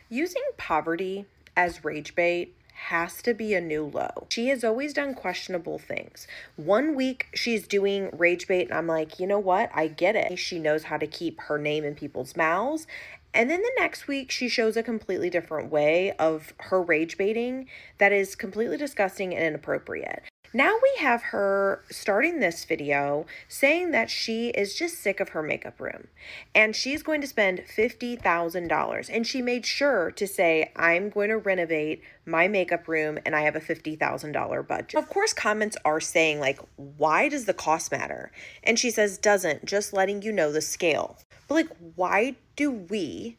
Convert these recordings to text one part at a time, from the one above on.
Using poverty as rage bait has to be a new low. She has always done questionable things. One week she's doing rage bait, and I'm like, you know what? I get it. She knows how to keep her name in people's mouths. And then the next week, she shows a completely different way of her rage baiting that is completely disgusting and inappropriate. Now we have her starting this video saying that she is just sick of her makeup room and she's going to spend $50,000. And she made sure to say, I'm going to renovate my makeup room and I have a $50,000 budget. Of course, comments are saying, like, why does the cost matter? And she says, doesn't, just letting you know the scale. But, like, why do we,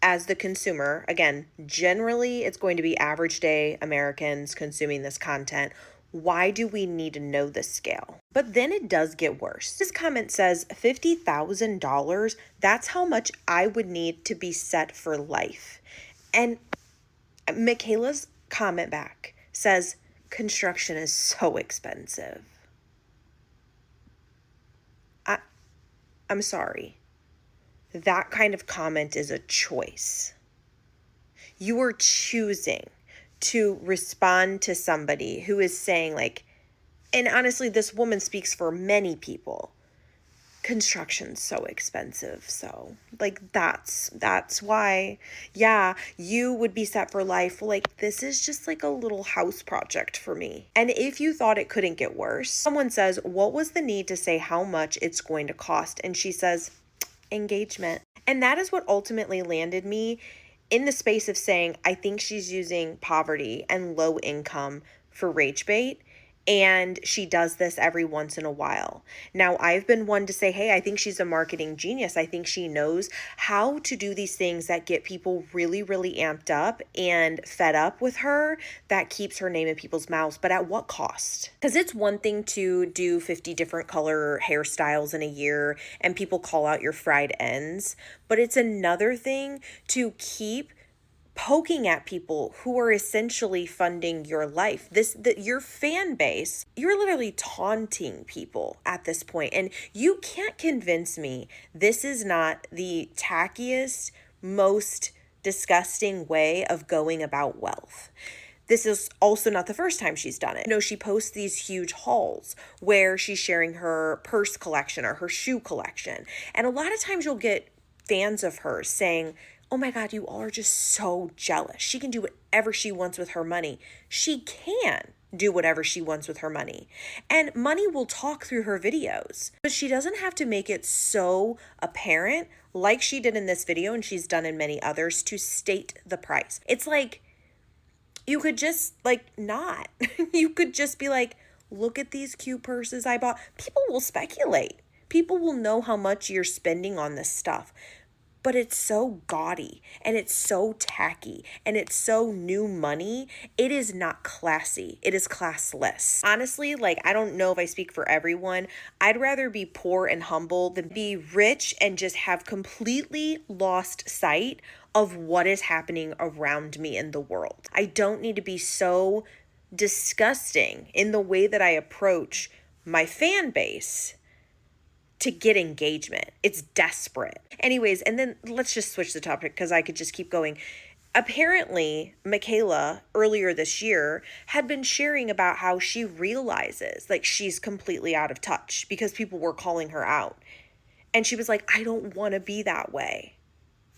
as the consumer, again, generally it's going to be average day Americans consuming this content, why do we need to know the scale? But then it does get worse. This comment says $50,000, that's how much I would need to be set for life. And Mikayla's comment back says, construction is so expensive. I'm sorry. That kind of comment is a choice. You are choosing to respond to somebody who is saying, like, and honestly, this woman speaks for many people. Construction's so expensive. So, like, that's why, yeah, you would be set for life. Like, this is just like a little house project for me. And if you thought it couldn't get worse, someone says, what was the need to say how much it's going to cost? And she says, engagement. And that is what ultimately landed me in the space of saying, I think she's using poverty and low income for rage bait. And she does this every once in a while. Now, I've been one to say, hey, I think she's a marketing genius. I think she knows how to do these things that get people really, really amped up and fed up with her, that keeps her name in people's mouths. But at what cost? Because it's one thing to do 50 different color hairstyles in a year and people call out your fried ends. But it's another thing to keep poking at people who are essentially funding your life. Your fan base, you're literally taunting people at this point. And you can't convince me this is not the tackiest, most disgusting way of going about wealth. This is also not the first time she's done it. She posts these huge hauls where she's sharing her purse collection or her shoe collection. And a lot of times you'll get fans of hers saying, oh my God, you all are just so jealous. She can do whatever she wants with her money. She can do whatever she wants with her money. And money will talk through her videos. But she doesn't have to make it so apparent, like she did in this video and she's done in many others, to state the price. It's like, you could just not. You could just be like, look at these cute purses I bought. People will speculate. People will know how much you're spending on this stuff. But it's so gaudy and it's so tacky and it's so new money. It is not classy. It is classless. Honestly, I don't know if I speak for everyone. I'd rather be poor and humble than be rich and just have completely lost sight of what is happening around me in the world. I don't need to be so disgusting in the way that I approach my fan base to get engagement. It's desperate. Anyways, and then let's just switch the topic because I could just keep going. Apparently, Mikayla earlier this year had been sharing about how she realizes she's completely out of touch because people were calling her out. And she was like, I don't want to be that way.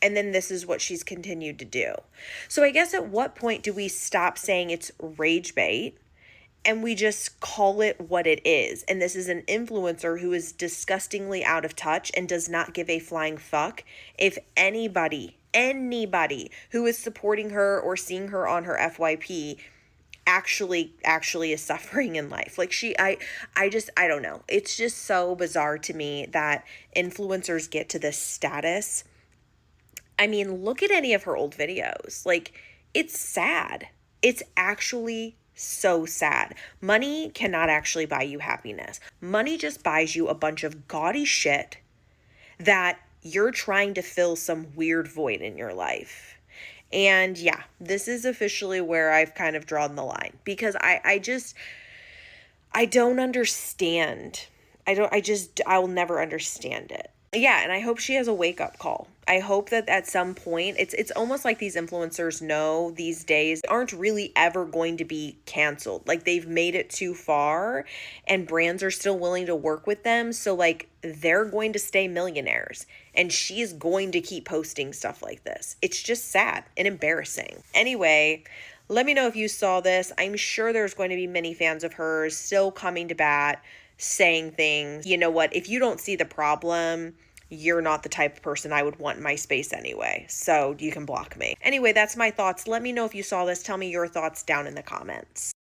And then this is what she's continued to do. So I guess at what point do we stop saying it's rage bait and we just call it what it is? And this is an influencer who is disgustingly out of touch and does not give a flying fuck if anybody who is supporting her or seeing her on her FYP actually is suffering in life. I don't know. It's just so bizarre to me that influencers get to this status. I mean, look at any of her old videos. It's sad. It's actually so sad. Money cannot actually buy you happiness. Money just buys you a bunch of gaudy shit that you're trying to fill some weird void in your life. And yeah, this is officially where I've kind of drawn the line because I don't understand. I'll never understand it. Yeah, and I hope she has a wake-up call I hope that at some point, it's almost like these influencers know these days aren't really ever going to be canceled. Like they've made it too far and brands are still willing to work with them. So like they're going to stay millionaires and she's going to keep posting stuff like this. It's just sad and embarrassing. Anyway, let me know if you saw this. I'm sure there's going to be many fans of hers still coming to bat, saying things. You know what? If you don't see the problem, you're not the type of person I would want in my space anyway. So you can block me. Anyway, that's my thoughts. Let me know if you saw this. Tell me your thoughts down in the comments.